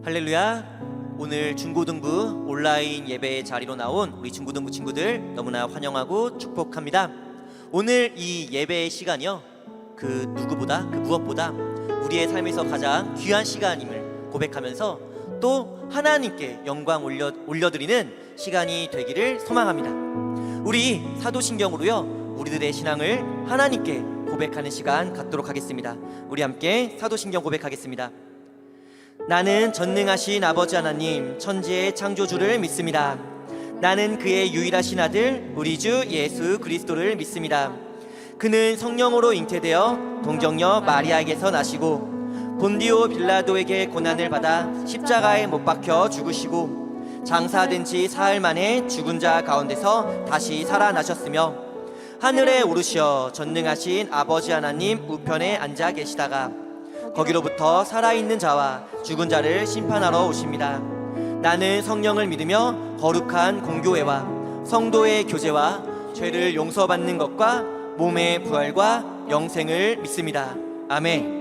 할렐루야. 오늘 중고등부 온라인 예배 자리로 나온 우리 중고등부 친구들 너무나 환영하고 축복합니다. 오늘 이 예배의 시간이요, 그 누구보다 그 무엇보다 우리의 삶에서 가장 귀한 시간임을 고백하면서 또 하나님께 영광 올려드리는 시간이 되기를 소망합니다. 우리 사도신경으로요, 우리들의 신앙을 하나님께 고백하는 시간 갖도록 하겠습니다. 우리 함께 사도신경 고백하겠습니다. 나는 전능하신 아버지 하나님, 천지의 창조주를 믿습니다. 나는 그의 유일하신 아들 우리 주 예수 그리스도를 믿습니다. 그는 성령으로 잉태되어 동정녀 마리아에게서 나시고 본디오 빌라도에게 고난을 받아 십자가에 못 박혀 죽으시고 장사된 지 사흘 만에 죽은 자 가운데서 다시 살아나셨으며 하늘에 오르시어 전능하신 아버지 하나님 우편에 앉아 계시다가 거기로부터 살아있는 자와 죽은 자를 심판하러 오십니다. 나는 성령을 믿으며 거룩한 공교회와 성도의 교제와 죄를 용서받는 것과 몸의 부활과 영생을 믿습니다. 아멘.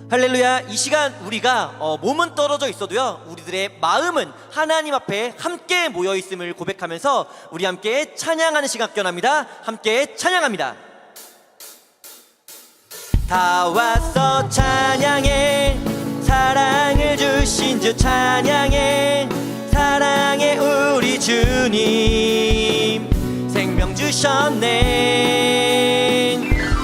할렐루야. 이 시간 우리가 몸은 떨어져 있어도요, 우리들의 마음은 하나님 앞에 함께 모여 있음을 고백하면서 우리 함께 찬양하는 시간 견합니다. 함께 찬양합니다. 다 왔어 찬양해, 사랑을 주신 주 찬양해, 사랑해 우리 주님 생명 주셨네.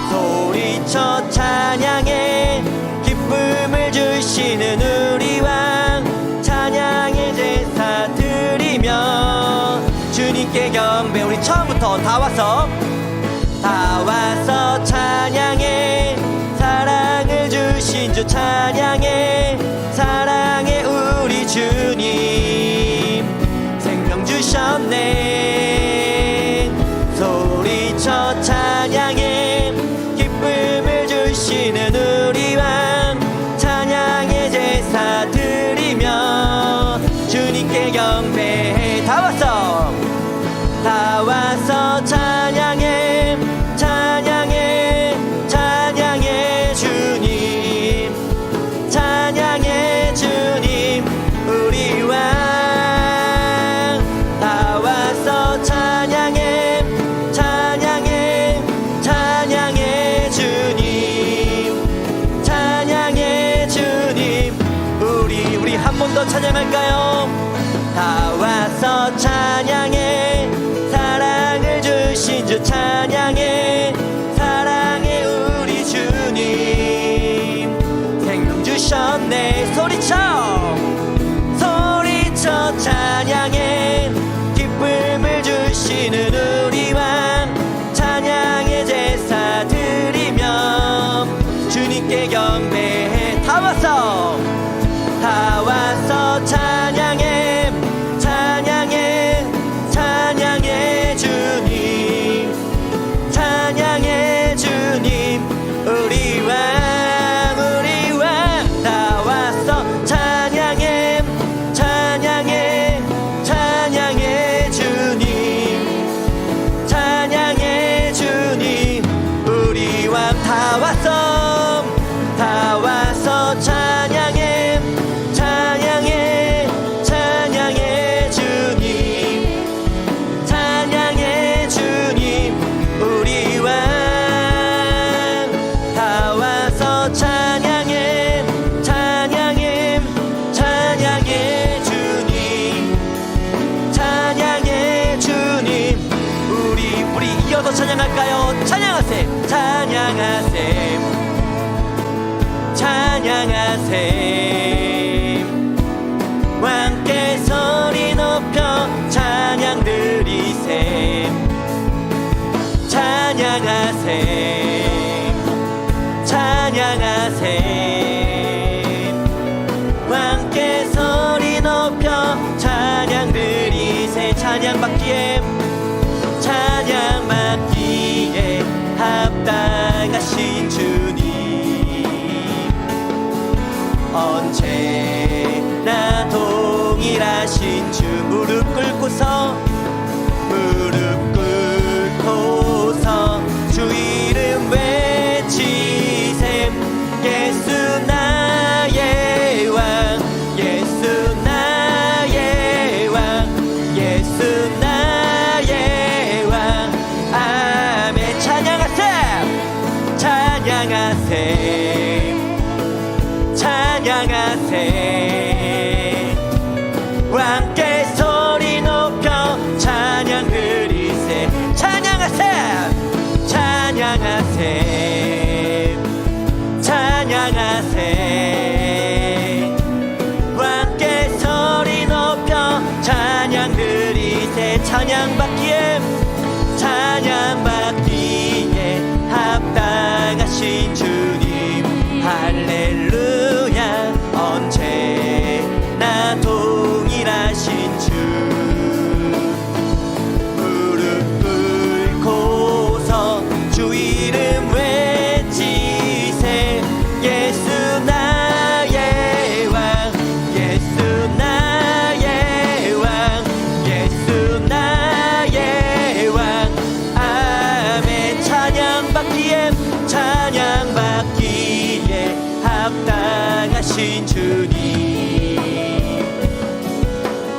소리쳐 찬양해, 기쁨을 주시는 우리 왕 찬양의 제사 드리며 주님께 경배. 우리 처음부터 다 왔어 찬양해, 사랑을 주신 주 찬양해, 사랑해 우리 주님 생명 주셨네. 소리쳐 찬양해, 기쁨을 주시는 우리 왕 찬양의 제사 드리며 주님께 경배해. 다 왔어 찬양해, 찬양해, 찬양해 주님, 찬양해 주님 우리 왕. 다 왔어 찬양해, 찬양해, 찬양해 주님, 찬양해 주님 우리 한 번 더 찬양할까요? 다 왔어 찬양해, 사랑을 주신 주 찬양해, 사랑해 우리 주님 생명 주셨네. 소리쳐 찬양해, 기쁨을 주시는 우리 왕 찬양의 제사 드리며 주님께 경배해. 다 왔어 찬양해, 찬양해, 찬양해 주님, 찬양해 주님 우리 왕. 다 왔어 찬양해, 찬양해, 찬양해 주님, 찬양해 주님 우리 왕. 다 왔어 찬양해, 찬양해, 찬양해 주님, 찬양해 주님 우리 왕. 다 왔어 찬양해, 찬양해, 찬양해 주님, 찬양해 주님 우리 이어서 찬양할까요? 찬양하세, 찬양하세, 찬양하세. 왕께 소리 높여 찬양 드리세. 찬양하세, 찬양하세. 왕께 소리 높여 찬양 드리세. 찬양 받기에 찬양 맡기에 합당하신 주님, 언제나 동일하신 주, 무릎 꿇고서 주 이름 외치셈. 예수 나의 왕, 예수 나의 왕, 예수 나의 왕. 아멘. 찬양하셈, 찬양하셈, 찬양하셈. 왕께 소리 높여 찬양 드리세. 찬양하셈, 찬양하셈, 찬양하셈. 왕께 소리 높여 찬양 드리세. 찬양받기에, 찬양받기에 합당하신 주님, 할렐루야. 언제나 동일하신 주, 무릎 꿇고서 주 이름 외치세. 예수 나의 왕, 예수 나의 왕, 예수 나의 왕. 아멘. 찬양받기에, 찬양받기에 합당하신 주님,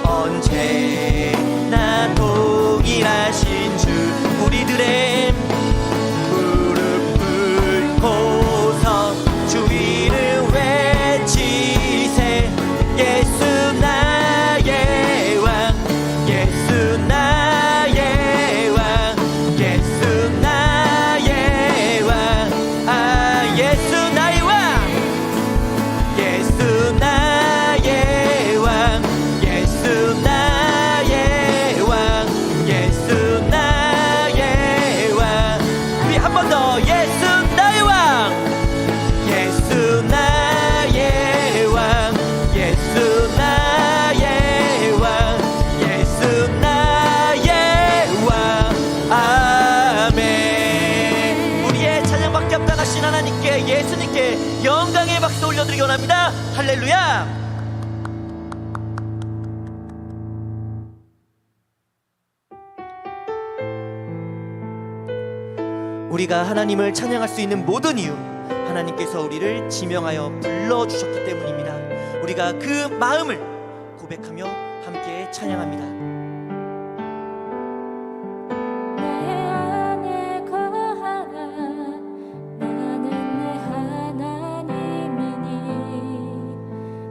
언제나 동일하신 주. 우리들의 무릎 꿇고서 주 이름 외치세. 예수 나의 왕, 예수 나의 왕, 예수 나의 왕. 아, 예수 나의 왕, 예수 나의 왕, 예수 나의 왕, 예수 나의 왕. 우리 한 번 더. 예수 나의 왕, 예수 나의 왕, 예수 나의 왕, 예수 나의 왕. 아멘. 우리의 찬양밖에 합당하신 하나님께, 예수님께 영광의 박수 올려드리기 원합니다. 할렐루야. 우리가 하나님을 찬양할 수 있는 모든 이유, 하나님께서 우리를 지명하여 불러주셨기 때문입니다. 우리가 그 마음을 고백하며 함께 찬양합니다. 내 안에 거하라. 나는 내 하나님이니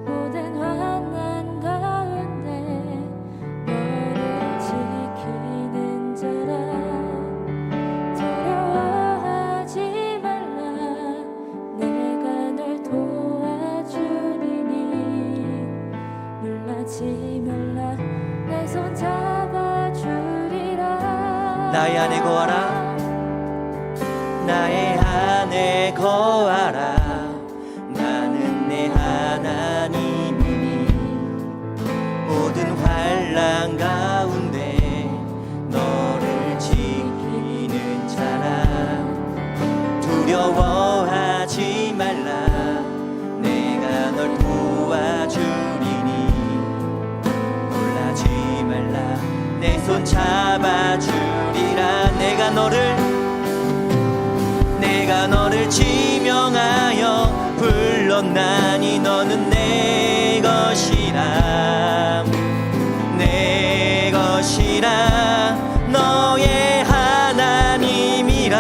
모든 환난 가운데 너를 지키는 자라. 두려워하지 말라. 내가 널 도와주리니 놀라지 말라. 내 손 잡아주리라. 나의 안에 거하라, 나의 안에 거하라. 나는 내 하나님이니 모든 환난 가운데 너를 지키는 자라. 두려워하지 말라. 내가 널 도와주리니 놀라지 말라. 내 손 잡아주리라. 내가 너를 지명하여 불렀나니 너는 내 것이라, 내 것이라. 너의 하나님이라.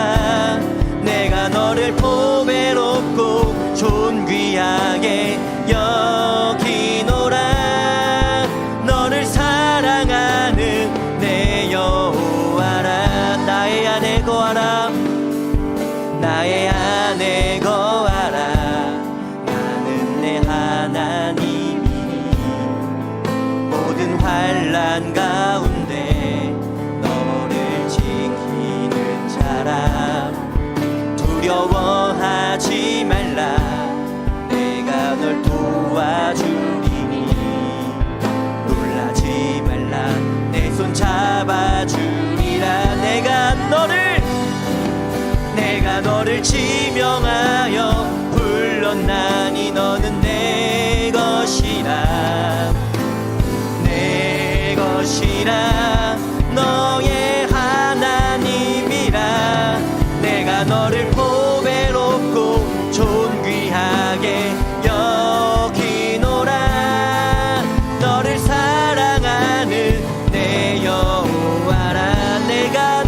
내가 너를 보배롭고 존귀하게 여기노라. 너를 사랑하는 내 여호와라. 나의 안에 거하라, 나의 안에 거하라. 나는 내 하나님이니 모든 환난 가운데 너를 지키는 자라. 두려워하지 말라. 내가 널 도와주리니 놀라지 말라. 내 손 잡아주리라. 내가 너를 내가 너를 지명하여 불렀나니 너는 내 것이라 내 것이라 너의 하나님이라 내가 너를 보배롭고 존귀하게 여기노라 너를 사랑하는 내 여호와라 내가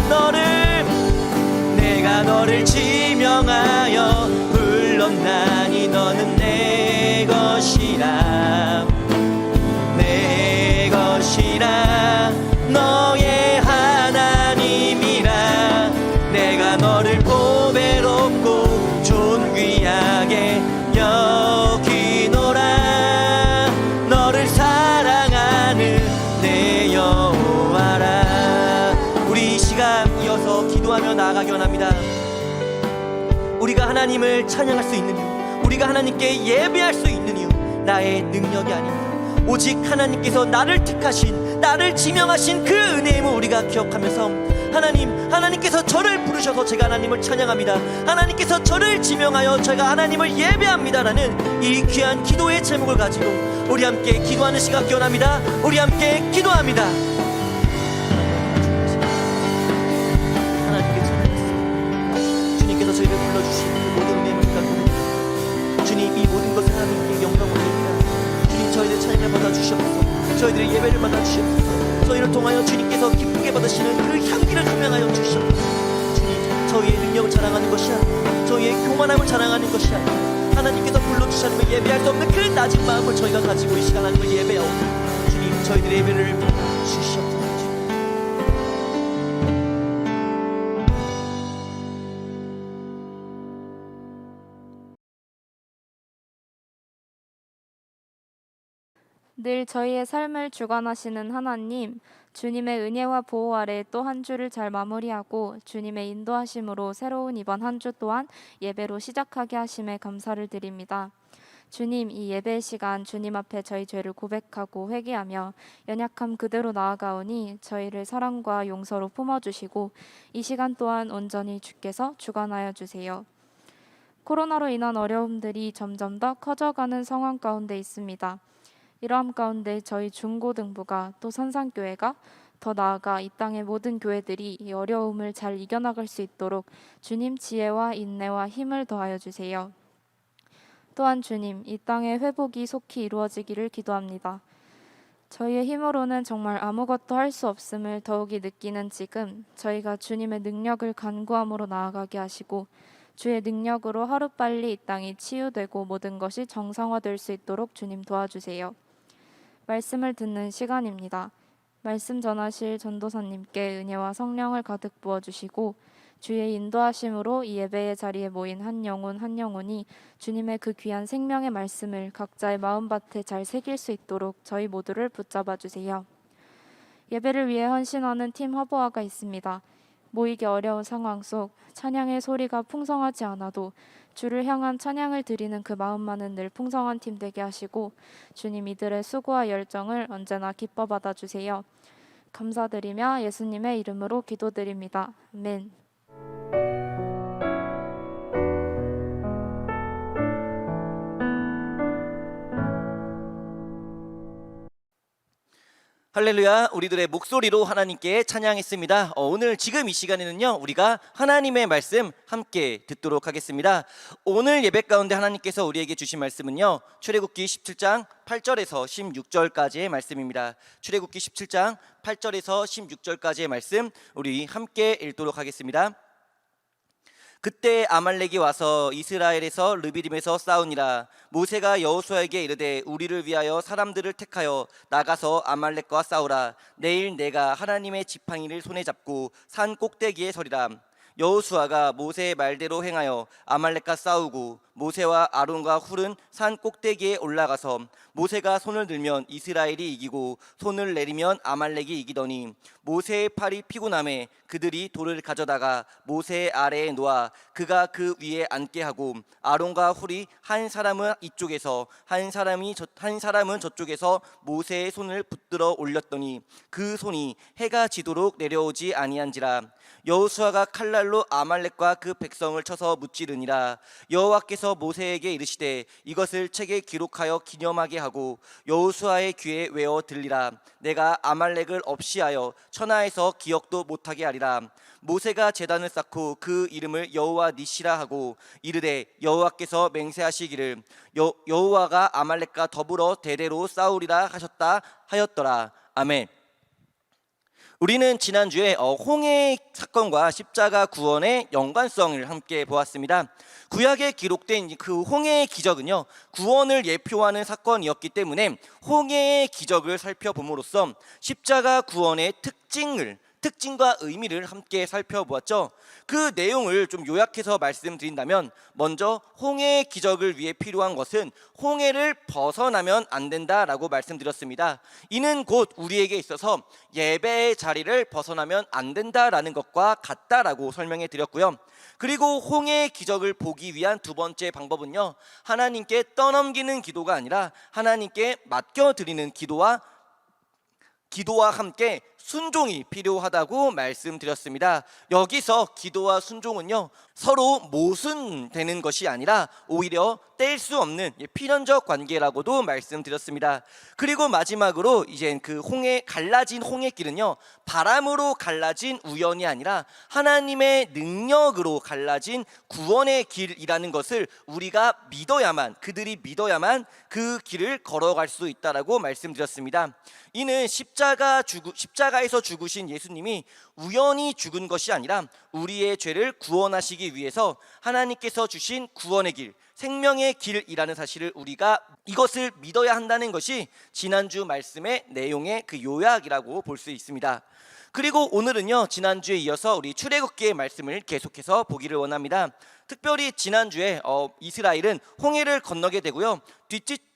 너를 지명하여 불렀나니 너는 내 것이라 내 것이라 너의 하나님이라 내가 너를 보배롭고 존귀하게 여기노라 너를 사랑하는 내 여호와라. 우리 이 시간 이어서 기도하며 나아가기 원합니다. 우리가 하나님을 찬양할 수 있는 이유, 우리가 하나님께 예배할 수 있는 이유, 나의 능력이 아닙니다. 오직 하나님께서 나를 택하신, 나를 지명하신 그 은혜임을 우리가 기억하면서 하나님께서 저를 부르셔서 제가 하나님을 찬양합니다. 하나님께서 저를 지명하여 제가 하나님을 예배합니다라는 이 귀한 기도의 제목을 가지고 우리 함께 기도하는 시간 기원합니다. 우리 함께 기도합니다. 하나님께 찬양했습니다. 주님께서 저희를 불러주신 그 모든 은혜를 감사합니다. 주님, 이 모든 것을 하나님께 영광 올립니다. 주님, 저희들 찬양을 받아주시옵소서. 저희들의 예배를 받아주시옵소서. 저희를 통하여 주님께서 기쁘게 받으시는 그 향기를 조명하여 주시옵소서. 주님, 저희의 능력을 자랑하는 것이 아니라 저희의 교만함을 자랑하는 것이 아니라 하나님께서 불러주시면 예배할 수 없는 그 낮은 마음을 저희가 가지고 이 시간 하나님을 예배하옵니다. 주님, 저희들의 예배를 받아주시옵소서. 늘 저희의 삶을 주관하시는 하나님, 주님의 은혜와 보호 아래 또 한 주를 잘 마무리하고 주님의 인도하심으로 새로운 이번 한 주 또한 예배로 시작하게 하심에 감사를 드립니다. 주님, 이 예배 시간 주님 앞에 저희 죄를 고백하고 회개하며 연약함 그대로 나아가오니 저희를 사랑과 용서로 품어주시고 이 시간 또한 온전히 주께서 주관하여 주세요. 코로나로 인한 어려움들이 점점 더 커져가는 상황 가운데 있습니다. 이러함 가운데 저희 중고등부가 또 산상교회가 더 나아가 이 땅의 모든 교회들이 이 어려움을 잘 이겨나갈 수 있도록 주님 지혜와 인내와 힘을 더하여 주세요. 또한 주님, 이 땅의 회복이 속히 이루어지기를 기도합니다. 저희의 힘으로는 정말 아무것도 할 수 없음을 더욱이 느끼는 지금 저희가 주님의 능력을 간구함으로 나아가게 하시고 주의 능력으로 하루빨리 이 땅이 치유되고 모든 것이 정상화될 수 있도록 주님 도와주세요. 말씀을 듣는 시간입니다. 말씀 전하실 전도사님께 은혜와 성령을 가득 부어주시고 주의 인도하심으로 이 예배의 자리에 모인 한 영혼 한 영혼이 주님의 그 귀한 생명의 말씀을 각자의 마음밭에 잘 새길 수 있도록 저희 모두를 붙잡아 주세요. 예배를 위해 헌신하는 팀 화보화가 있습니다. 모이기 어려운 상황 속 찬양의 소리가 풍성하지 않아도 주를 향한 찬양을 드리는 그 마음만은 늘 풍성한 팀 되게 하시고 주님 이들의 수고와 열정을 언제나 기뻐 받아주세요. 감사드리며 예수님의 이름으로 기도드립니다. 아멘. 할렐루야. 우리들의 목소리로 하나님께 찬양했습니다. 오늘 지금 이 시간에는요 우리가 하나님의 말씀 함께 듣도록 하겠습니다. 오늘 예배 가운데 하나님께서 우리에게 주신 말씀은요 출애굽기 17장 8절에서 16절까지의 말씀입니다. 출애굽기 17장 8절에서 16절까지의 말씀 우리 함께 읽도록 하겠습니다. 그때 아말렉이 와서 이스라엘에서 르비딤에서 싸우니라. 모세가 여호수아에게 이르되 우리를 위하여 사람들을 택하여 나가서 아말렉과 싸우라. 내일 내가 하나님의 지팡이를 손에 잡고 산 꼭대기에 서리라. 여호수아가 모세의 말대로 행하여 아말렉과 싸우고 모세와 아론과 훌은 산 꼭대기에 올라가서 모세가 손을 들면 이스라엘이 이기고 손을 내리면 아말렉이 이기더니 모세의 팔이 피곤함에 그들이 돌을 가져다가 모세 아래에 놓아 그가 그 위에 앉게 하고 아론과 훌이 한 사람은 이쪽에서 한 사람은 저쪽에서 모세의 손을 붙들어 올렸더니 그 손이 해가 지도록 내려오지 아니한지라. 여호수아가 칼날로 칼로 아말렉과 그 백성을 쳐서 무찌르니라. 여호와께서 모세에게 이르시되 이것을 책에 기록하여 기념하게 하고 여호수아의 귀에 외워 들리라. 내가 아말렉을 없이하여 천하에서 기억도 못하게 하리라. 모세가 제단을 쌓고 그 이름을 여호와 니시라 하고 이르되 여호와께서 맹세하시기를 여호와가 아말렉과 더불어 대대로 싸우리라 하셨다 하였더라. 아멘. 우리는 지난주에 홍해 사건과 십자가 구원의 연관성을 함께 보았습니다. 구약에 기록된 그 홍해의 기적은요, 구원을 예표하는 사건이었기 때문에 홍해의 기적을 살펴봄으로써 십자가 구원의 특징과 의미를 함께 살펴보았죠. 그 내용을 좀 요약해서 말씀드린다면, 먼저 홍해의 기적을 위해 필요한 것은 홍해를 벗어나면 안 된다라고 말씀드렸습니다. 이는 곧 우리에게 있어서 예배의 자리를 벗어나면 안 된다라는 것과 같다라고 설명해 드렸고요. 그리고 홍해의 기적을 보기 위한 두 번째 방법은요, 하나님께 떠넘기는 기도가 아니라 하나님께 맡겨드리는 기도와 함께 순종이 필요하다고 말씀드렸습니다. 여기서 기도와 순종은요, 서로 모순되는 것이 아니라 오히려 뗄 수 없는 필연적 관계라고도 말씀드렸습니다. 그리고 마지막으로 이제 그 갈라진 홍해길은요, 바람으로 갈라진 우연이 아니라 하나님의 능력으로 갈라진 구원의 길이라는 것을 그들이 믿어야만 그 길을 걸어갈 수 있다라고 말씀드렸습니다. 이는 십자가에서 죽으신 예수님이 우연히 죽은 것이 아니라 우리의 죄를 구원하시기 위해서 하나님께서 주신 구원의 길, 생명의 길이라는 사실을 우리가 이것을 믿어야 한다는 것이 지난주 말씀의 내용의 그 요약이라고 볼 수 있습니다. 그리고 오늘은요, 지난주에 이어서 우리 출애굽기의 말씀을 계속해서 보기를 원합니다. 특별히 지난주에 이스라엘은 홍해를 건너게 되고요,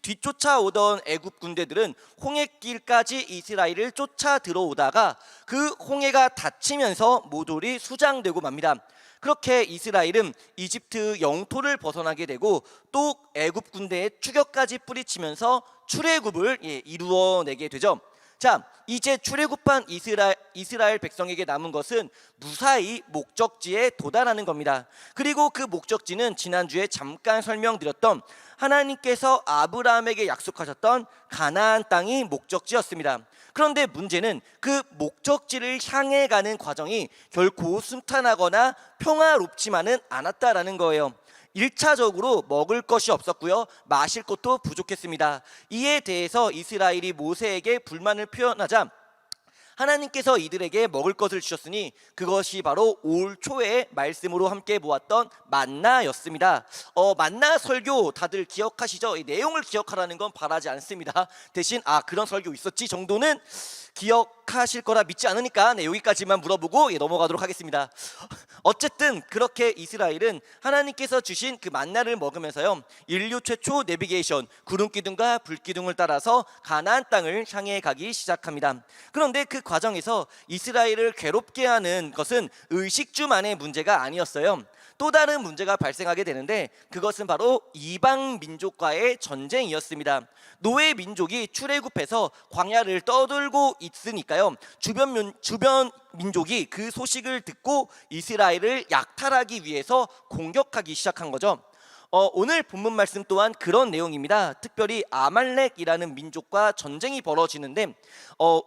뒤쫓아오던 애굽 군대들은 홍해길까지 이스라엘을 쫓아 들어오다가 그 홍해가 닫히면서 모조리 수장되고 맙니다. 그렇게 이스라엘은 이집트 영토를 벗어나게 되고 또 애굽 군대의 추격까지 뿌리치면서 출애굽을 이루어내게 되죠. 자, 이제 출애굽한 이스라엘 백성에게 남은 것은 무사히 목적지에 도달하는 겁니다. 그리고 그 목적지는 지난주에 잠깐 설명드렸던 하나님께서 아브라함에게 약속하셨던 가나안 땅이 목적지였습니다. 그런데 문제는 그 목적지를 향해 가는 과정이 결코 순탄하거나 평화롭지만은 않았다라는 거예요. 1차적으로 먹을 것이 없었고요, 마실 것도 부족했습니다. 이에 대해서 이스라엘이 모세에게 불만을 표현하자 하나님께서 이들에게 먹을 것을 주셨으니 그것이 바로 올 초에 말씀으로 함께 보았던 만나였습니다. 만나 설교 다들 기억하시죠? 이 내용을 기억하라는 건 바라지 않습니다. 대신 그런 설교 있었지 정도는 기억하실 거라 믿지 않으니까 여기까지만 물어보고 넘어가도록 하겠습니다. 어쨌든 그렇게 이스라엘은 하나님께서 주신 그 만나를 먹으면서요, 인류 최초 내비게이션 구름기둥과 불기둥을 따라서 가나안 땅을 향해 가기 시작합니다. 그런데 그 과정에서 이스라엘을 괴롭게 하는 것은 의식주만의 문제가 아니었어요. 또 다른 문제가 발생하게 되는데 그것은 바로 이방 민족과의 전쟁이었습니다. 노예 민족이 출애굽해서 광야를 떠들고 있으니까요, 주변 민족이 그 소식을 듣고 이스라엘을 약탈하기 위해서 공격하기 시작한 거죠. 오늘 본문 말씀 또한 그런 내용입니다. 특별히 아말렉이라는 민족과 전쟁이 벌어지는데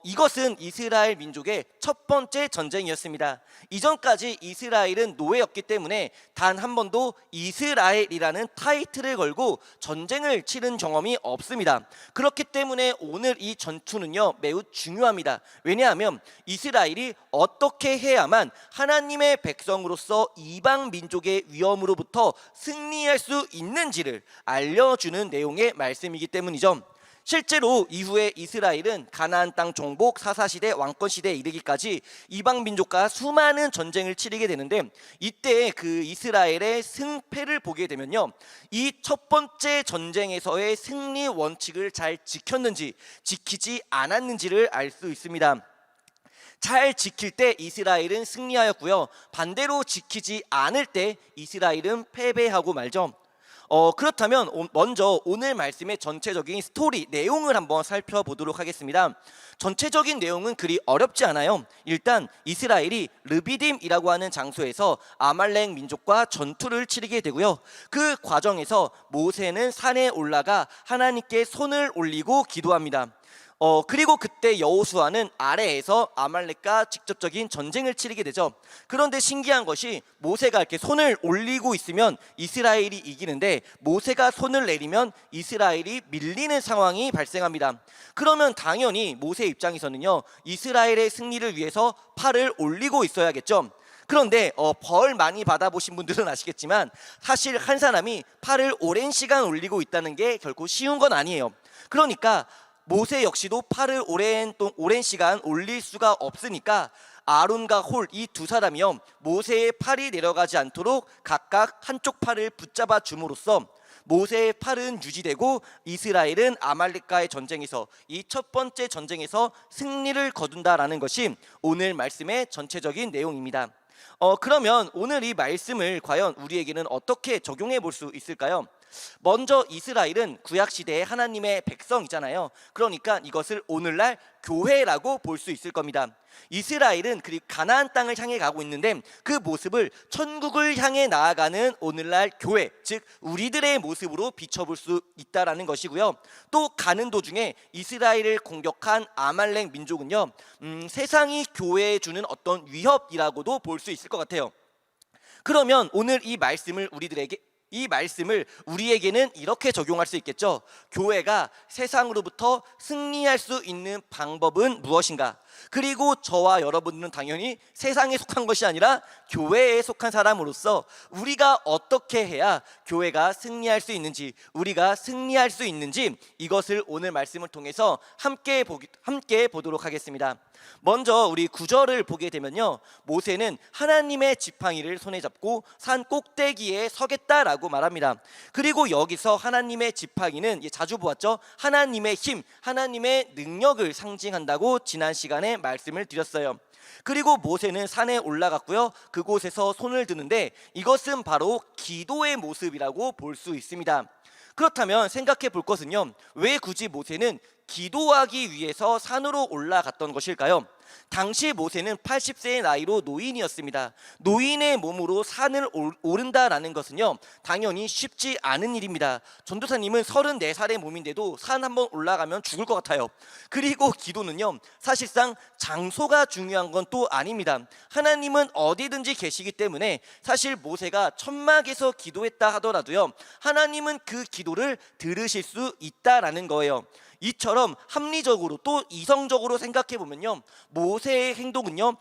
이것은 이스라엘 민족의 첫 번째 전쟁이었습니다. 이전까지 이스라엘은 노예였기 때문에 단 한 번도 이스라엘이라는 타이틀을 걸고 전쟁을 치른 경험이 없습니다. 그렇기 때문에 오늘 이 전투는요, 매우 중요합니다. 왜냐하면 이스라엘이 어떻게 해야만 하나님의 백성으로서 이방 민족의 위험으로부터 승리할 수 있는지를 알려주는 내용의 말씀이기 때문이죠. 실제로 이후에 이스라엘은 가나안 땅 정복, 사사시대, 왕권시대에 이르기까지 이방 민족과 수많은 전쟁을 치르게 되는데, 이때 그 이스라엘의 승패를 보게 되면요, 이 첫 번째 전쟁에서의 승리 원칙을 잘 지켰는지 지키지 않았는지를 알 수 있습니다. 잘 지킬 때 이스라엘은 승리하였고요, 반대로 지키지 않을 때 이스라엘은 패배하고 말죠. 그렇다면 먼저 오늘 말씀의 전체적인 스토리 내용을 한번 살펴보도록 하겠습니다. 전체적인 내용은 그리 어렵지 않아요. 일단 이스라엘이 르비딤이라고 하는 장소에서 아말렉 민족과 전투를 치르게 되고요. 그 과정에서 모세는 산에 올라가 하나님께 손을 올리고 기도합니다. 그리고 그때 여호수아는 아래에서 아말렉과 직접적인 전쟁을 치르게 되죠. 그런데 신기한 것이 모세가 이렇게 손을 올리고 있으면 이스라엘이 이기는데 모세가 손을 내리면 이스라엘이 밀리는 상황이 발생합니다. 그러면 당연히 모세 입장에서는요, 이스라엘의 승리를 위해서 팔을 올리고 있어야겠죠. 그런데 벌 많이 받아보신 분들은 아시겠지만 사실 한 사람이 팔을 오랜 시간 올리고 있다는 게 결코 쉬운 건 아니에요. 그러니까 모세 역시도 팔을 오랜 시간 올릴 수가 없으니까 아론과 홀 이 두 사람이요, 모세의 팔이 내려가지 않도록 각각 한쪽 팔을 붙잡아 줌으로써 모세의 팔은 유지되고 이스라엘은 아말렉과의 전쟁에서 이 첫 번째 전쟁에서 승리를 거둔다라는 것이 오늘 말씀의 전체적인 내용입니다. 그러면 오늘 이 말씀을 과연 우리에게는 어떻게 적용해 볼 수 있을까요? 먼저 이스라엘은 구약시대의 하나님의 백성이잖아요. 그러니까 이것을 오늘날 교회라고 볼 수 있을 겁니다. 이스라엘은 가나안 땅을 향해 가고 있는데 그 모습을 천국을 향해 나아가는 오늘날 교회, 즉 우리들의 모습으로 비춰볼 수 있다라는 것이고요. 또 가는 도중에 이스라엘을 공격한 아말렉 민족은요, 세상이 교회에 주는 어떤 위협이라고도 볼 수 있을 것 같아요. 그러면 오늘 이 말씀을 우리에게는 이렇게 적용할 수 있겠죠. 교회가 세상으로부터 승리할 수 있는 방법은 무엇인가? 그리고 저와 여러분들은 당연히 세상에 속한 것이 아니라 교회에 속한 사람으로서 우리가 어떻게 해야 교회가 승리할 수 있는지, 우리가 승리할 수 있는지, 이것을 오늘 말씀을 통해서 함께 보도록 하겠습니다. 먼저 우리 9절을 보게 되면요, 모세는 하나님의 지팡이를 손에 잡고 산 꼭대기에 서겠다라고 말합니다. 그리고 여기서 하나님의 지팡이는 자주 보았죠. 하나님의 힘, 하나님의 능력을 상징한다고 지난 시간에 말씀을 드렸어요. 그리고 모세는 산에 올라갔고요, 그곳에서 손을 드는데 이것은 바로 기도의 모습이라고 볼 수 있습니다. 그렇다면 생각해 볼 것은요, 왜 굳이 모세는 기도하기 위해서 산으로 올라갔던 것일까요? 당시 모세는 80세의 나이로 노인이었습니다. 노인의 몸으로 산을 오른다라는 것은요, 당연히 쉽지 않은 일입니다. 전도사님은 34살의 몸인데도 산 한번 올라가면 죽을 것 같아요. 그리고 기도는요, 사실상 장소가 중요한 건 또 아닙니다. 하나님은 어디든지 계시기 때문에 사실 모세가 천막에서 기도했다 하더라도요, 하나님은 그 기도를 들으실 수 있다라는 거예요. 이처럼 합리적으로 또 이성적으로 생각해 보면요, 모세의 행동은요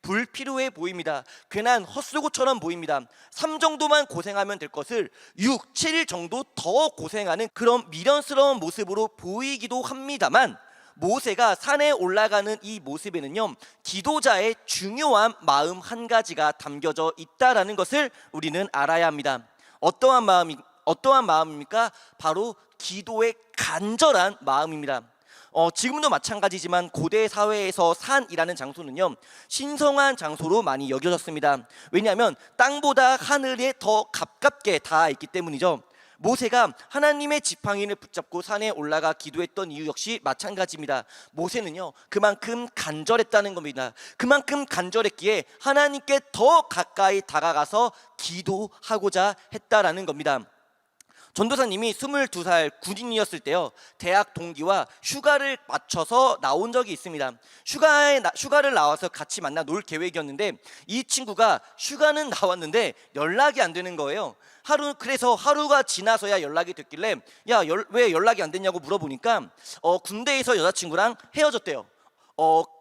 불필요해 보입니다. 괜한 헛수고처럼 보입니다. 3 정도만 고생하면 될 것을 6, 7 정도 더 고생하는 그런 미련스러운 모습으로 보이기도 합니다만, 모세가 산에 올라가는 이 모습에는요, 기도자의 중요한 마음 한 가지가 담겨져 있다라는 것을 우리는 알아야 합니다. 어떠한 마음입니까? 바로 기도의 간절한 마음입니다. 지금도 마찬가지지만 고대 사회에서 산이라는 장소는요, 신성한 장소로 많이 여겨졌습니다. 왜냐하면 땅보다 하늘에 더 가깝게 닿아 있기 때문이죠. 모세가 하나님의 지팡이를 붙잡고 산에 올라가 기도했던 이유 역시 마찬가지입니다. 모세는요, 그만큼 간절했다는 겁니다. 그만큼 간절했기에 하나님께 더 가까이 다가가서 기도하고자 했다라는 겁니다. 전도사님이 22살 군인이었을 때요, 대학 동기와 휴가를 맞춰서 나온 적이 있습니다. 휴가를 나와서 같이 만나 놀 계획이었는데 이 친구가 휴가는 나왔는데 연락이 안 되는 거예요. 그래서 하루가 지나서야 연락이 됐길래 왜 연락이 안 됐냐고 물어보니까 군대에서 여자친구랑 헤어졌대요.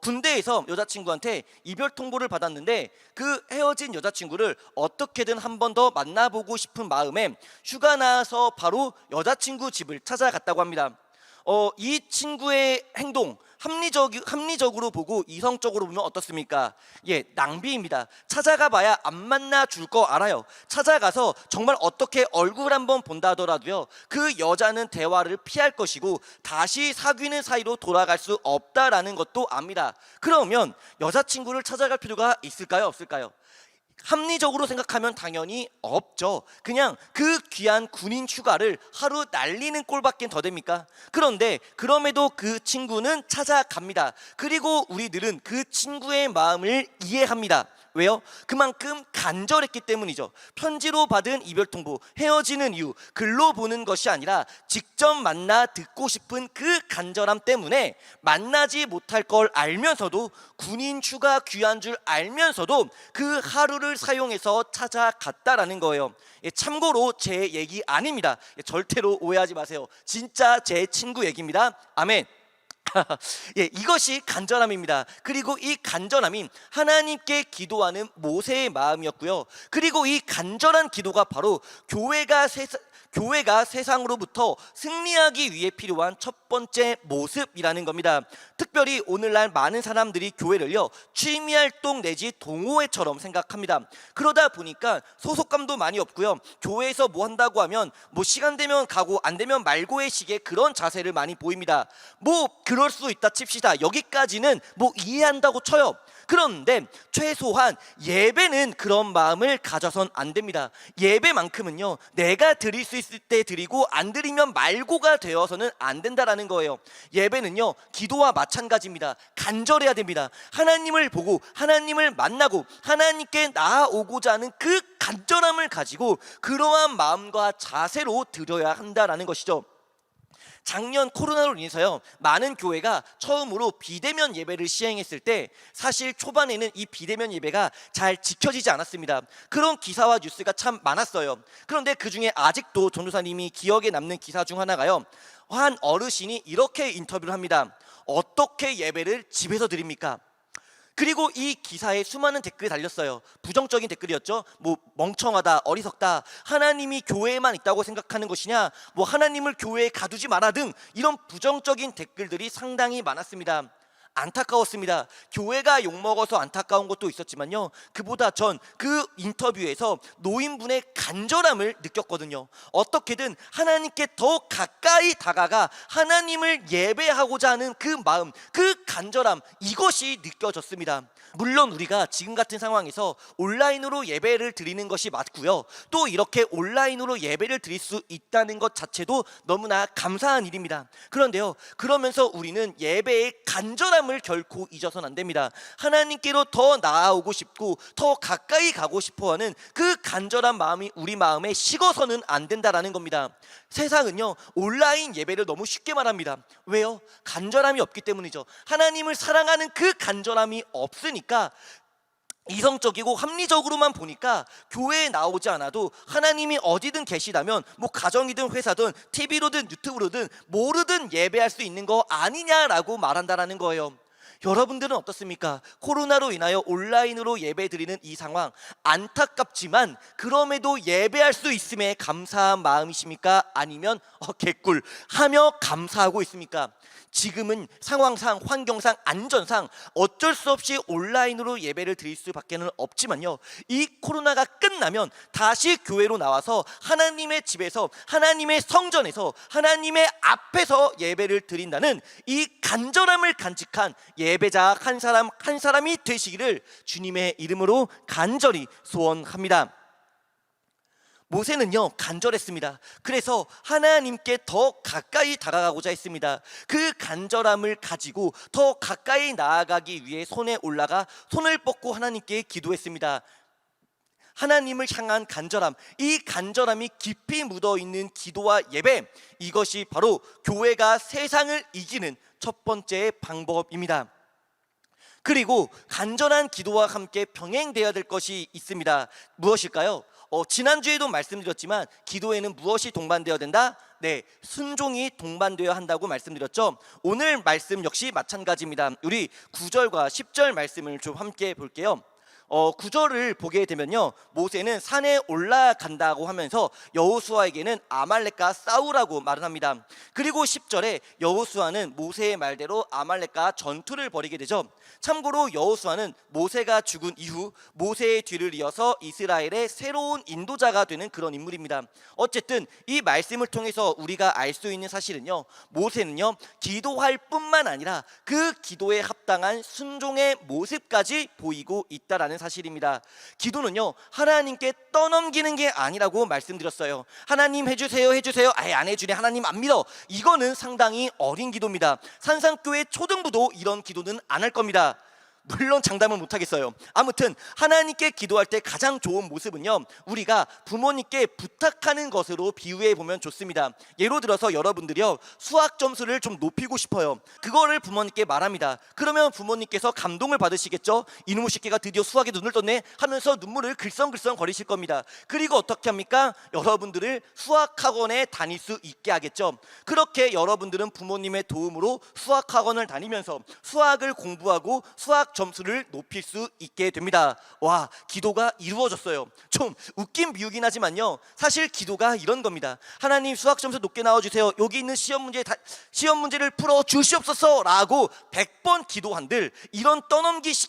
군대에서 여자친구한테 이별 통보를 받았는데 그 헤어진 여자친구를 어떻게든 한 번 더 만나보고 싶은 마음에 휴가 나와서 바로 여자친구 집을 찾아갔다고 합니다. 이 친구의 행동, 합리적으로 보고 이성적으로 보면 어떻습니까? 낭비입니다. 찾아가 봐야 안 만나 줄 거 알아요. 찾아가서 정말 어떻게 얼굴 한번 본다 하더라도요, 그 여자는 대화를 피할 것이고 다시 사귀는 사이로 돌아갈 수 없다라는 것도 압니다. 그러면 여자친구를 찾아갈 필요가 있을까요? 없을까요? 합리적으로 생각하면 당연히 없죠. 그냥 그 귀한 군인 휴가를 하루 날리는 꼴밖에 더 됩니까? 그런데 그럼에도 그 친구는 찾아갑니다. 그리고 우리들은 그 친구의 마음을 이해합니다. 왜요? 그만큼 간절했기 때문이죠. 편지로 받은 이별 통보, 헤어지는 이유, 글로 보는 것이 아니라 직접 만나 듣고 싶은 그 간절함 때문에 만나지 못할 걸 알면서도, 군인 휴가 귀한 줄 알면서도 그 하루를 사용해서 찾아갔다라는 거예요. 참고로 제 얘기 아닙니다. 절대로 오해하지 마세요. 진짜 제 친구 얘기입니다. 아멘. 이것이 간절함입니다. 그리고 이 간절함이 하나님께 기도하는 모세의 마음이었고요. 그리고 이 간절한 기도가 바로 교회가 세상으로부터 승리하기 위해 필요한 첫 번째 모습이라는 겁니다. 특별히 오늘날 많은 사람들이 교회를요, 취미활동 내지 동호회처럼 생각합니다. 그러다 보니까 소속감도 많이 없고요, 교회에서 뭐 한다고 하면 뭐 시간 되면 가고 안 되면 말고의 식의 그런 자세를 많이 보입니다. 뭐 그럴 수 있다 칩시다. 여기까지는 뭐 이해한다고 쳐요. 그런데 최소한 예배는 그런 마음을 가져선 안 됩니다. 예배만큼은요, 내가 드릴 수 있을 때 드리고 안 드리면 말고가 되어서는 안 된다라는 거예요. 예배는요, 기도와 마찬가지입니다. 간절해야 됩니다. 하나님을 보고 하나님을 만나고 하나님께 나아오고자 하는 그 간절함을 가지고 그러한 마음과 자세로 드려야 한다라는 것이죠. 작년 코로나로 인해서요, 많은 교회가 처음으로 비대면 예배를 시행했을 때 사실 초반에는 이 비대면 예배가 잘 지켜지지 않았습니다. 그런 기사와 뉴스가 참 많았어요. 그런데 그 중에 아직도 전도사님이 기억에 남는 기사 중 하나가요, 한 어르신이 이렇게 인터뷰를 합니다. 어떻게 예배를 집에서 드립니까? 그리고 이 기사에 수많은 댓글이 달렸어요. 부정적인 댓글이었죠. 뭐 멍청하다, 어리석다, 하나님이 교회에만 있다고 생각하는 것이냐, 뭐 하나님을 교회에 가두지 마라 등 이런 부정적인 댓글들이 상당히 많았습니다. 안타까웠습니다. 교회가 욕먹어서 안타까운 것도 있었지만요, 그보다 전 그 인터뷰에서 노인분의 간절함을 느꼈거든요. 어떻게든 하나님께 더 가까이 다가가 하나님을 예배하고자 하는 그 마음, 그 간절함, 이것이 느껴졌습니다. 물론 우리가 지금 같은 상황에서 온라인으로 예배를 드리는 것이 맞고요, 또 이렇게 온라인으로 예배를 드릴 수 있다는 것 자체도 너무나 감사한 일입니다. 그런데요, 그러면서 우리는 예배의 간절함을 결코 잊어서는 안 됩니다. 하나님께로 더 나아오고 싶고 더 가까이 가고 싶어하는 그 간절한 마음이 우리 마음에 식어서는 안 된다라는 겁니다. 세상은요, 온라인 예배를 너무 쉽게 말합니다. 왜요? 간절함이 없기 때문이죠. 하나님을 사랑하는 그 간절함이 없으니까 이성적이고 합리적으로만 보니까 교회에 나오지 않아도 하나님이 어디든 계시다면 뭐 가정이든 회사든 TV로든 유튜브로든 뭐로든 예배할 수 있는 거 아니냐라고 말한다라는 거예요. 여러분들은 어떻습니까? 코로나로 인하여 온라인으로 예배 드리는 이 상황, 안타깝지만 그럼에도 예배할 수 있음에 감사한 마음이십니까? 아니면 개꿀 하며 감사하고 있습니까? 지금은 상황상, 환경상, 안전상 어쩔 수 없이 온라인으로 예배를 드릴 수밖에 없지만요, 이 코로나가 끝나면 다시 교회로 나와서 하나님의 집에서, 하나님의 성전에서, 하나님의 앞에서 예배를 드린다는 이 간절함을 간직한 예배자 한 사람 한 사람이 되시기를 주님의 이름으로 간절히 소원합니다. 모세는요, 간절했습니다. 그래서 하나님께 더 가까이 다가가고자 했습니다. 그 간절함을 가지고 더 가까이 나아가기 위해 손에 올라가 손을 뻗고 하나님께 기도했습니다. 하나님을 향한 간절함, 이 간절함이 깊이 묻어있는 기도와 예배, 이것이 바로 교회가 세상을 이기는 첫 번째 방법입니다. 그리고 간절한 기도와 함께 병행되어야 될 것이 있습니다. 무엇일까요? 지난주에도 말씀드렸지만 기도에는 무엇이 동반되어야 된다? 네, 순종이 동반되어야 한다고 말씀드렸죠. 오늘 말씀 역시 마찬가지입니다. 우리 9절과 10절 말씀을 좀 함께 볼게요. 9절을 보게 되면요, 모세는 산에 올라간다고 하면서 여호수아에게는 아말렉과 싸우라고 말을 합니다. 그리고 10절에 여호수아는 모세의 말대로 아말렉과 전투를 벌이게 되죠. 참고로 여호수아는 모세가 죽은 이후 모세의 뒤를 이어서 이스라엘의 새로운 인도자가 되는 그런 인물입니다. 어쨌든 이 말씀을 통해서 우리가 알 수 있는 사실은요, 모세는요, 기도할 뿐만 아니라 그 기도에 합당한 순종의 모습까지 보이고 있다라는 사실입니다. 기도는요, 하나님께 떠넘기는 게 아니라고 말씀드렸어요. 하나님 해주세요 해주세요, 아예 안 해주네, 하나님 안 믿어. 이거는 상당히 어린 기도입니다. 산상교회 초등부도 이런 기도는 안 할 겁니다. 물론 장담은 못하겠어요. 아무튼 하나님께 기도할 때 가장 좋은 모습은요, 우리가 부모님께 부탁하는 것으로 비유해 보면 좋습니다. 예로 들어서 여러분들이요, 수학 점수를 좀 높이고 싶어요. 그거를 부모님께 말합니다. 그러면 부모님께서 감동을 받으시겠죠. 이놈의 새끼가 드디어 수학에 눈을 떴네 하면서 눈물을 글썽글썽 거리실 겁니다. 그리고 어떻게 합니까? 여러분들을 수학학원에 다닐 수 있게 하겠죠. 그렇게 여러분들은 부모님의 도움으로 수학학원을 다니면서 수학을 공부하고 수학 점수를 높일 수 있게 됩니다. 와, 기도가 이루어졌어요. 좀 웃긴 비유긴 하지만요, 사실 기도가 이런 겁니다. 하나님 수학 점수 높게 나와주세요. 여기 있는 시험 문제를 풀어 주시옵소서 라고 100번 기도한들 이런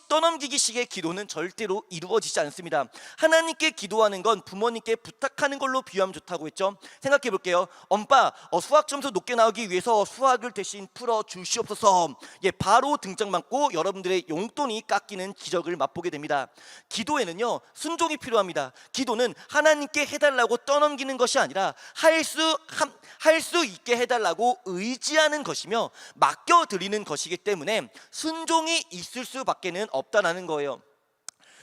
떠넘기기식의 기도는 절대로 이루어지지 않습니다. 하나님께 기도하는 건 부모님께 부탁하는 걸로 비유하면 좋다고 했죠. 생각해 볼게요. 엄빠, 수학 점수 높게 나오기 위해서 수학을 대신 풀어 주시옵소서. 바로 등장받고 여러분들의 용돈이 깎이는 기적을 맛보게 됩니다. 기도에는요, 순종이 필요합니다. 기도는 하나님께 해달라고 떠넘기는 것이 아니라 할 수 있게 해달라고 의지하는 것이며 맡겨드리는 것이기 때문에 순종이 있을 수밖에는 없다는 거예요.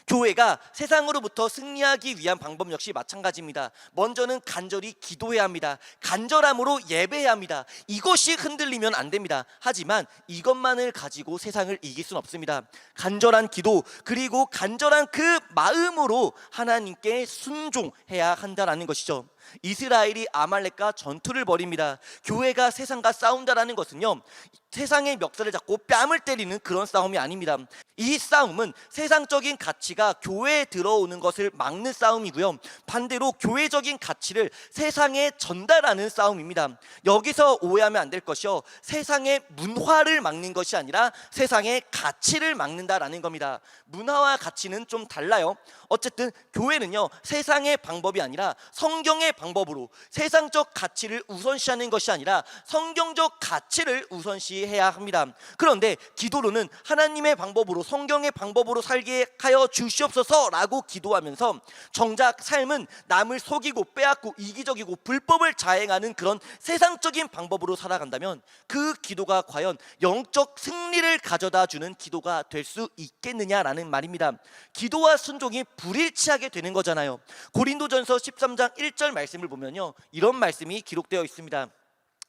교회가 세상으로부터 승리하기 위한 방법 역시 마찬가지입니다. 먼저는 간절히 기도해야 합니다. 간절함으로 예배해야 합니다. 이것이 흔들리면 안 됩니다. 하지만 이것만을 가지고 세상을 이길 수는 없습니다. 간절한 기도, 그리고 간절한 그 마음으로 하나님께 순종해야 한다는 것이죠. 이스라엘이 아말렉과 전투를 벌입니다. 교회가 세상과 싸운다라는 것은요, 세상의 멱살을 잡고 뺨을 때리는 그런 싸움이 아닙니다. 이 싸움은 세상적인 가치가 교회에 들어오는 것을 막는 싸움이고요, 반대로 교회적인 가치를 세상에 전달하는 싸움입니다. 여기서 오해하면 안 될 것이요, 세상의 문화를 막는 것이 아니라 세상의 가치를 막는다라는 겁니다. 문화와 가치는 좀 달라요. 어쨌든 교회는요, 세상의 방법이 아니라 성경의 방법으로 세상적 가치를 우선시하는 것이 아니라 성경적 가치를 우선시해야 합니다. 그런데 기도로는 하나님의 방법으로, 성경의 방법으로 살게 하여 주시옵소서라고 기도하면서 정작 삶은 남을 속이고 빼앗고 이기적이고 불법을 자행하는 그런 세상적인 방법으로 살아간다면 그 기도가 과연 영적 승리를 가져다 주는 기도가 될 수 있겠느냐라는 말입니다. 기도와 순종이 불일치하게 되는 거잖아요. 고린도전서 13장 1절 말씀을 보면요, 이런 말씀이 기록되어 있습니다.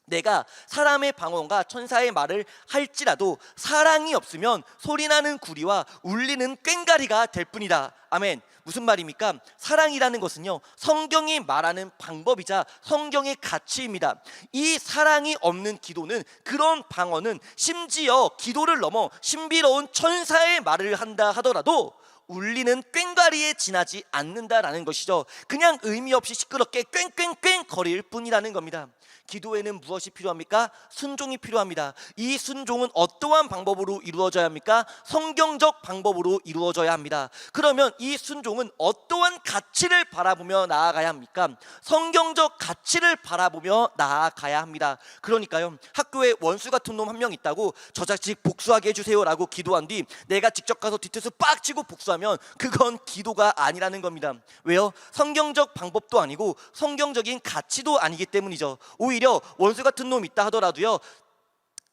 내가 사람의 방언과 천사의 말을 할지라도 사랑이 없으면 소리나는 구리와 울리는 꽹가리가 될 뿐이다. 아멘. 무슨 말입니까? 사랑이라는 것은요, 성경이 말하는 방법이자 성경의 가치입니다. 이 사랑이 없는 기도는, 그런 방언은 심지어 기도를 넘어 신비로운 천사의 말을 한다 하더라도 울리는 꽹과리에 지나지 않는다라는 것이죠. 그냥 의미 없이 시끄럽게 꽹꽹꽹 거릴 뿐이라는 겁니다. 기도에는 무엇이 필요합니까? 순종이 필요합니다. 이 순종은 어떠한 방법으로 이루어져야 합니까? 성경적 방법으로 이루어져야 합니다. 그러면 이 순종은 어떠한 가치를 바라보며 나아가야 합니까? 성경적 가치를 바라보며 나아가야 합니다. 그러니까요, 학교에 원수 같은 놈 한 명 있다고 저 자식 복수하게 해주세요 라고 기도한 뒤 내가 직접 가서 뒤통수 빡 치고 복수하면 그건 기도가 아니라는 겁니다. 왜요? 성경적 방법도 아니고 성경적인 가치도 아니기 때문이죠. 오히려 원수 같은 놈 있다 하더라도요,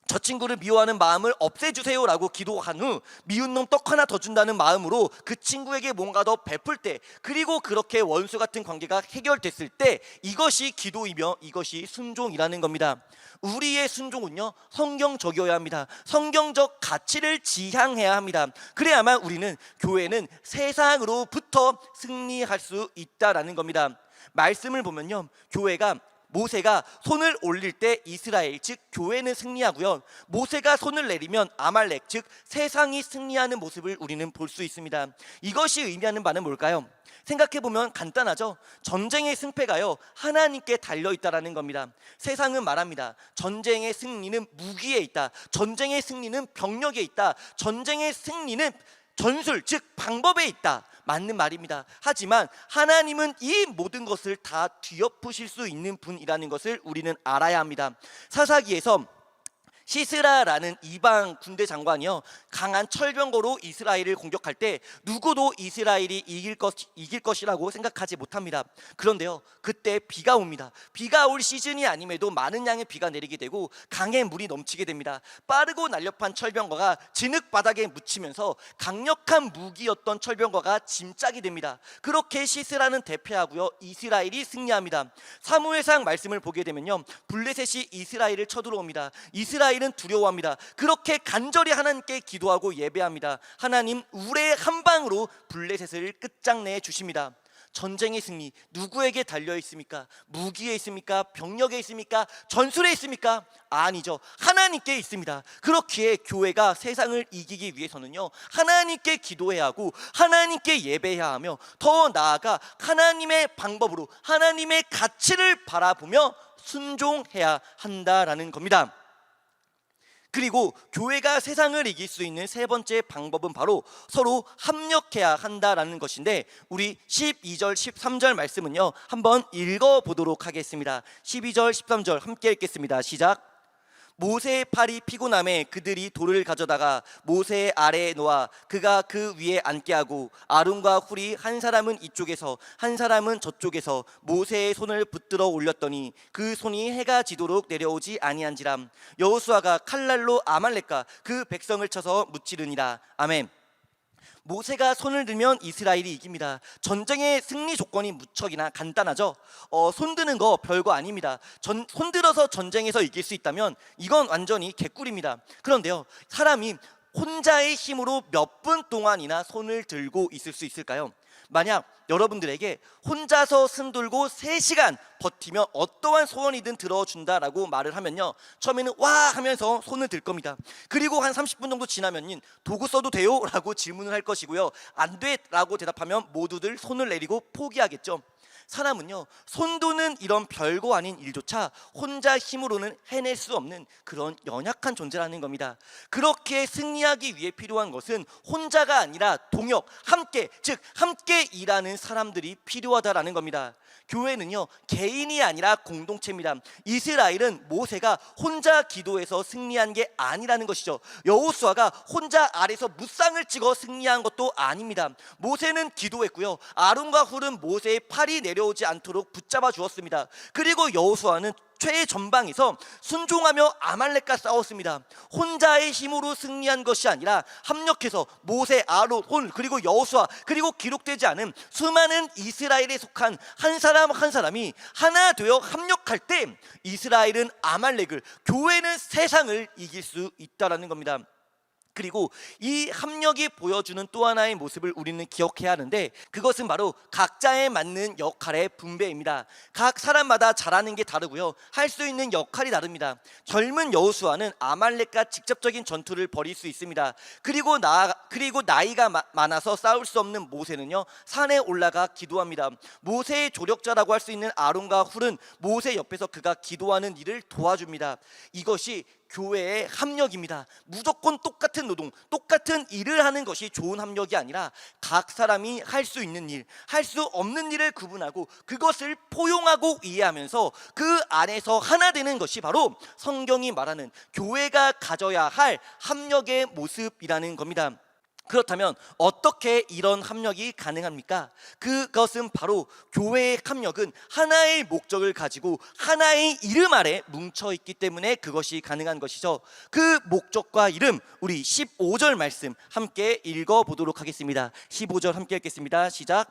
저 친구를 미워하는 마음을 없애주세요 라고 기도한 후 미운 놈 떡 하나 더 준다는 마음으로 그 친구에게 뭔가 더 베풀 때, 그리고 그렇게 원수 같은 관계가 해결됐을 때, 이것이 기도이며 이것이 순종이라는 겁니다. 우리의 순종은요, 성경적이어야 합니다. 성경적 가치를 지향해야 합니다. 그래야만 우리는, 교회는 세상으로부터 승리할 수 있다라는 겁니다. 말씀을 보면요, 모세가 손을 올릴 때 이스라엘, 즉 교회는 승리하고요, 모세가 손을 내리면 아말렉, 즉 세상이 승리하는 모습을 우리는 볼 수 있습니다. 이것이 의미하는 바는 뭘까요? 생각해보면 간단하죠. 전쟁의 승패가요, 하나님께 달려있다라는 겁니다. 세상은 말합니다. 전쟁의 승리는 무기에 있다, 전쟁의 승리는 병력에 있다, 전쟁의 승리는 전술, 즉 방법에 있다. 맞는 말입니다. 하지만 하나님은 이 모든 것을 다 뒤엎으실 수 있는 분이라는 것을 우리는 알아야 합니다. 사사기에서 시스라라는 이방 군대 장관이요, 강한 철병거로 이스라엘을 공격할 때 누구도 이스라엘이 이길 것이라고 생각하지 못합니다. 그런데요, 그때 비가 옵니다. 비가 올 시즌이 아님에도 많은 양의 비가 내리게 되고 강에 물이 넘치게 됩니다. 빠르고 날렵한 철병거가 진흙 바닥에 묻히면서 강력한 무기였던 철병거가 짐짝이 됩니다. 그렇게 시스라는 대패하고요, 이스라엘이 승리합니다. 사무엘상 말씀을 보게 되면요, 블레셋이 이스라엘을 쳐들어옵니다. 이스라엘은 두려워합니다. 그렇게 간절히 하나님께 기도하고 예배합니다. 하나님 우레의 한 방으로 블레셋을 끝장내 주십니다. 전쟁의 승리 누구에게 달려 있습니까? 무기에 있습니까? 병력에 있습니까? 전술에 있습니까? 아니죠. 하나님께 있습니다. 그렇기에 교회가 세상을 이기기 위해서는요, 하나님께 기도해야 하고 하나님께 예배해야 하며, 더 나아가 하나님의 방법으로 하나님의 가치를 바라보며 순종해야 한다라는 겁니다. 그리고 교회가 세상을 이길 수 있는 세 번째 방법은 바로 서로 합력해야 한다라는 것인데, 우리 12절 13절 말씀은요, 한번 읽어보도록 하겠습니다. 12절 13절 함께 읽겠습니다. 시작. 모세의 팔이 피곤함에 그들이 돌을 가져다가 모세 아래에 놓아 그가 그 위에 앉게 하고, 아론과 훌이 한 사람은 이쪽에서 한 사람은 저쪽에서 모세의 손을 붙들어 올렸더니 그 손이 해가 지도록 내려오지 아니한지라. 여호수아가 칼날로 아말렉과 그 백성을 쳐서 무찌르니라. 아멘. 모세가 손을 들면 이스라엘이 이깁니다. 전쟁의 승리 조건이 무척이나 간단하죠. 손 드는 거 별거 아닙니다. 손 들어서 전쟁에서 이길 수 있다면 이건 완전히 개꿀입니다. 그런데요, 사람이 혼자의 힘으로 몇 분 동안이나 손을 들고 있을 수 있을까요? 만약 여러분들에게 혼자서 손 들고 3시간 버티면 어떠한 소원이든 들어준다라고 말을 하면요, 처음에는 와 하면서 손을 들 겁니다. 그리고 한 30분 정도 지나면 도구 써도 돼요? 라고 질문을 할 것이고요, 안 돼 라고 대답하면 모두들 손을 내리고 포기하겠죠. 사람은요, 손도는 이런 별거 아닌 일조차 혼자 힘으로는 해낼 수 없는 그런 연약한 존재라는 겁니다. 그렇게 승리하기 위해 필요한 것은 혼자가 아니라 동역, 함께, 즉 함께 일하는 사람들이 필요하다라는 겁니다. 교회는요, 개인이 아니라 공동체입니다. 이스라엘은 모세가 혼자 기도해서 승리한 게 아니라는 것이죠. 여호수아가 혼자 아래서 무쌍을 찍어 승리한 것도 아닙니다. 모세는 기도했고요, 아론과 훌은 모세의 팔이 내려오지 않도록 붙잡아 주었습니다. 그리고 여호수아는 최전방에서 순종하며 아말렉과 싸웠습니다. 혼자의 힘으로 승리한 것이 아니라 합력해서 모세, 아론, 혼, 그리고 여호수아, 그리고 기록되지 않은 수많은 이스라엘에 속한 한 사람 한 사람이 하나 되어 합력할 때 이스라엘은 아말렉을, 교회는 세상을 이길 수 있다라는 겁니다. 그리고 이 합력이 보여주는 또 하나의 모습을 우리는 기억해야 하는데, 그것은 바로 각자에 맞는 역할의 분배입니다. 각 사람마다 잘하는 게 다르고요, 할 수 있는 역할이 다릅니다. 젊은 여호수아는 아말렉과 직접적인 전투를 벌일 수 있습니다. 그리고 나이가 많아서 싸울 수 없는 모세는요, 산에 올라가 기도합니다. 모세의 조력자라고 할 수 있는 아론과 훌은 모세 옆에서 그가 기도하는 일을 도와줍니다. 이것이 교회의 합력입니다. 무조건 똑같은 노동, 똑같은 일을 하는 것이 좋은 합력이 아니라 각 사람이 할 수 있는 일, 할 수 없는 일을 구분하고 그것을 포용하고 이해하면서 그 안에서 하나 되는 것이 바로 성경이 말하는 교회가 가져야 할 합력의 모습이라는 겁니다. 그렇다면 어떻게 이런 합력이 가능합니까? 그것은 바로 교회의 합력은 하나의 목적을 가지고 하나의 이름 아래 뭉쳐있기 때문에 그것이 가능한 것이죠. 그 목적과 이름, 우리 15절 말씀 함께 읽어보도록 하겠습니다. 15절 함께 읽겠습니다. 시작.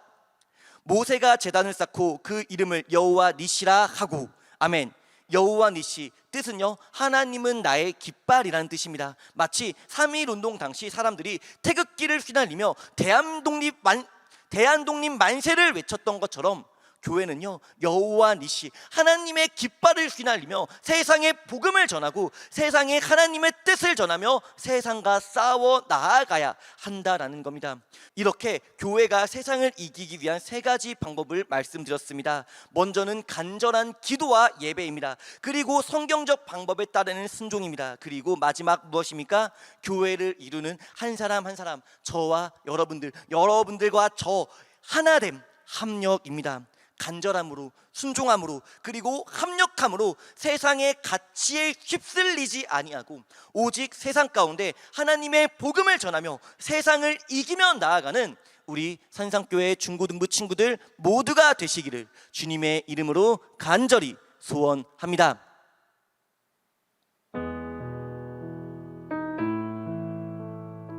모세가 제단을 쌓고 그 이름을 여호와 니시라 하고. 아멘. 여호와 니시 뜻은요, 하나님은 나의 깃발이라는 뜻입니다. 마치 3.1 운동 당시 사람들이 태극기를 휘날리며 대한독립 만세를 외쳤던 것처럼 교회는요, 여호와 니시, 하나님의 깃발을 휘날리며 세상에 복음을 전하고 세상에 하나님의 뜻을 전하며 세상과 싸워 나아가야 한다라는 겁니다. 이렇게 교회가 세상을 이기기 위한 3가지 방법을 말씀드렸습니다. 먼저는 간절한 기도와 예배입니다. 그리고 성경적 방법에 따르는 순종입니다. 그리고 마지막 무엇입니까? 교회를 이루는 한 사람 한 사람, 저와 여러분들과 저 하나됨, 합력입니다. 간절함으로, 순종함으로, 그리고 합력함으로 세상의 가치에 휩쓸리지 아니하고 오직 세상 가운데 하나님의 복음을 전하며 세상을 이기며 나아가는 우리 산상교회 중고등부 친구들 모두가 되시기를 주님의 이름으로 간절히 소원합니다.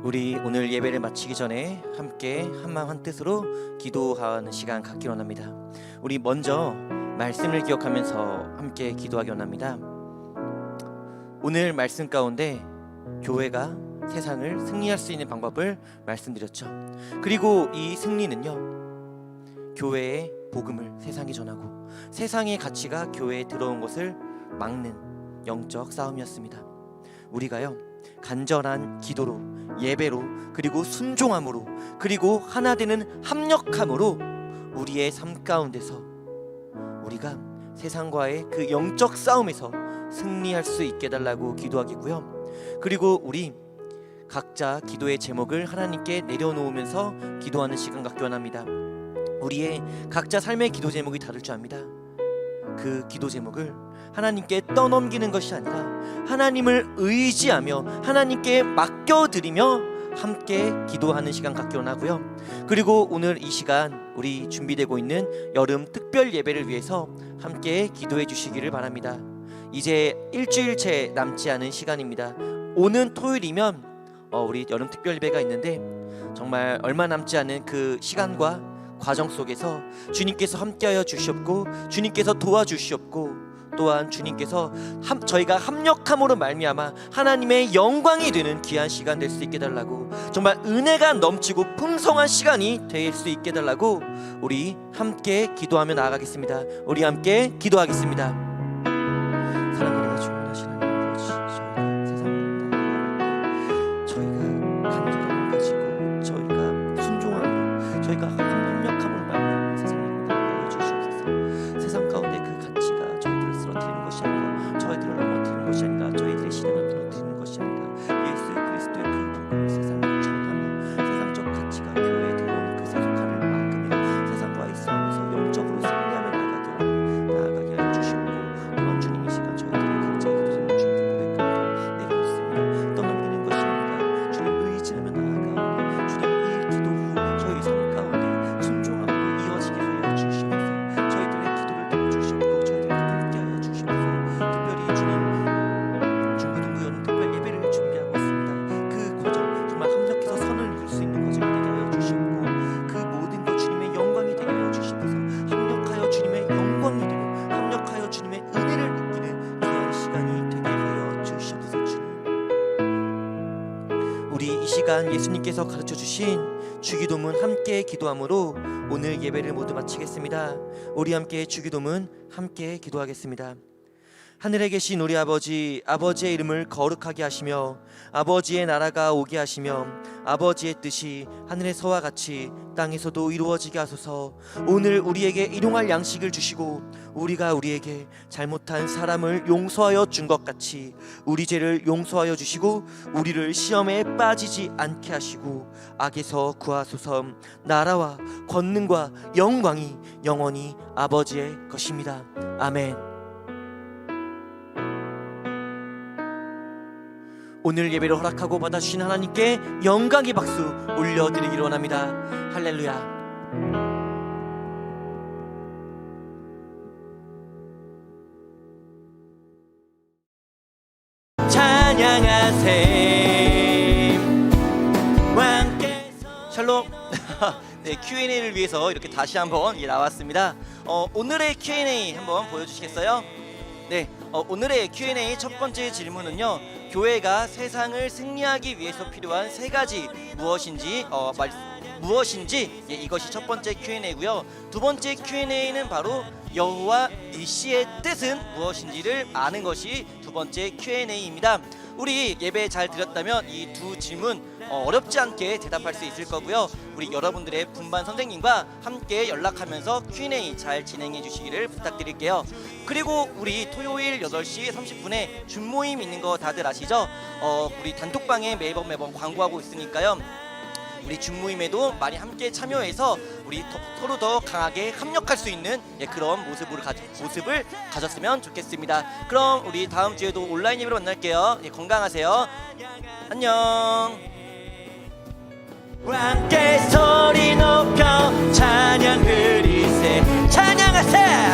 우리 오늘 예배를 마치기 전에 함께 한마음 한뜻으로 기도하는 시간 갖기 원합니다. 우리 먼저 말씀을 기억하면서 함께 기도하기 원합니다. 오늘 말씀 가운데 교회가 세상을 승리할 수 있는 방법을 말씀드렸죠. 그리고 이 승리는요, 교회의 복음을 세상에 전하고 세상의 가치가 교회에 들어온 것을 막는 영적 싸움이었습니다. 우리가요, 간절한 기도로, 예배로, 그리고 순종함으로, 그리고 하나 되는 합력함으로 우리의 삶 가운데서 우리가 세상과의 그 영적 싸움에서 승리할 수 있게 해달라고 기도하겠고요. 그리고 우리 각자 기도의 제목을 하나님께 내려놓으면서 기도하는 시간 갖기 원합니다. 우리의 각자 삶의 기도 제목이 다를 줄 압니다. 그 기도 제목을 하나님께 떠넘기는 것이 아니라 하나님을 의지하며 하나님께 맡겨드리며 함께 기도하는 시간 갖기 원하고요. 그리고 오늘 이 시간 우리 준비되고 있는 여름 특별 예배를 위해서 함께 기도해 주시기를 바랍니다. 이제 일주일째 남지 않은 시간입니다. 오는 토요일이면 우리 여름 특별 예배가 있는데 정말 얼마 남지 않은 그 시간과 과정 속에서 주님께서 함께하여 주시옵고 주님께서 도와주시옵고 또한 주님께서 저희가 합력함으로 말미암아 하나님의 영광이 되는 귀한 시간 될 수 있게 달라고, 정말 은혜가 넘치고 풍성한 시간이 될 수 있게 달라고 우리 함께 기도하며 나아가겠습니다. 우리 함께 기도하겠습니다. 사랑하는 주문하신 하나님 아버지, 저희가 간절함을 가지고 저희가 순종하고 저희가 합력함으로 말미암아 세상을 보여주시옵소서. 세상 가운데 그 가치가 저희들을 쓰러뜨리는 것이 아니라 저희들을 넘어뜨리는 것이 아니라 저희들의 신앙을 무너뜨리는 것이 아니라 예수 그리스도의 그 복음을 세상에 전하며 세상적 가치가 교회에 들어오는 그 세속화를 막으며 세상과의 싸움에서 영적으로 승리하며 나아가게 하여 주시옵고, 또한 주님 이 시간 저희들의 각자의 기도 주님 고백합니다. 내려놓습니다. 떠넘기는 것이 아니라 주님 의지하며 나아가오니 주님 이 기도 후 저희 삶 가운데 순종함으로 이어지게 하여 주시옵소서. 저희들의 기도를 들어주시옵고 저희들과 함께하여 주시옵소서. 특별히 주님 중고등부 여름 특별 예배를 준비하고 있습니다. 그 과정 정말 합력해서 선을 이룰 수 있는 과정이 되게 하여 주시옵고 그 모든 것 주님의 영광이 되게 하여 주시옵소서. 합력하여 주님의 영광이 되고 합력하여 주님의 은혜를 느끼는 귀한 시간이 되게 하여 주시옵소서. 주님, 우리 이 시간 예수님께서 가르쳐 주신 주기도문 함께 기도함으로 오늘 예배를 모두 마치겠습니다. 우리 함께 주기도문 함께 기도하겠습니다. 하늘에 계신 우리 아버지, 아버지의 이름을 거룩하게 하시며 아버지의 나라가 오게 하시며 아버지의 뜻이 하늘에서와 같이 땅에서도 이루어지게 하소서. 오늘 우리에게 일용할 양식을 주시고 우리가 우리에게 잘못한 사람을 용서하여 준 것 같이 우리 죄를 용서하여 주시고 우리를 시험에 빠지지 않게 하시고 악에서 구하소서. 나라와 권능과 영광이 영원히 아버지의 것입니다. 아멘. 오늘 예배를 허락하고 받아주신 하나님께 영광의 박수 올려드리기를 원합니다. 할렐루야. 찬양하세 왕께서. 샬롬. 네, Q&A를 위해서 이렇게 다시 한번 나왔습니다. 오늘의 Q&A 한번 보여주시겠어요? 네, 오늘의 Q&A 첫 번째 질문은요, 교회가 세상을 승리하기 위해서 필요한 세 가지 무엇인지 이것이 첫 번째 Q&A고요. 두 번째 Q&A는 바로 여호와 니시의 뜻은 무엇인지를 아는 것이 두 번째 Q&A입니다. 우리 예배 잘 드렸다면 이 두 질문 어렵지 않게 대답할 수 있을 거고요. 우리 여러분들의 분반 선생님과 함께 연락하면서 Q&A 잘 진행해 주시기를 부탁드릴게요. 그리고 우리 토요일 8시 30분에 줌모임 있는 거 다들 아시죠? 우리 단톡방에 매번 광고하고 있으니까요. 우리 중모임에도 많이 함께 참여해서 우리 서로 더 강하게 협력할 수 있는 그런 모습을 가졌으면 좋겠습니다. 그럼 우리 다음 주에도 온라인 예배로 만날게요. 건강하세요. 안녕. 함께 소리 높여 찬양 드리세 찬양하세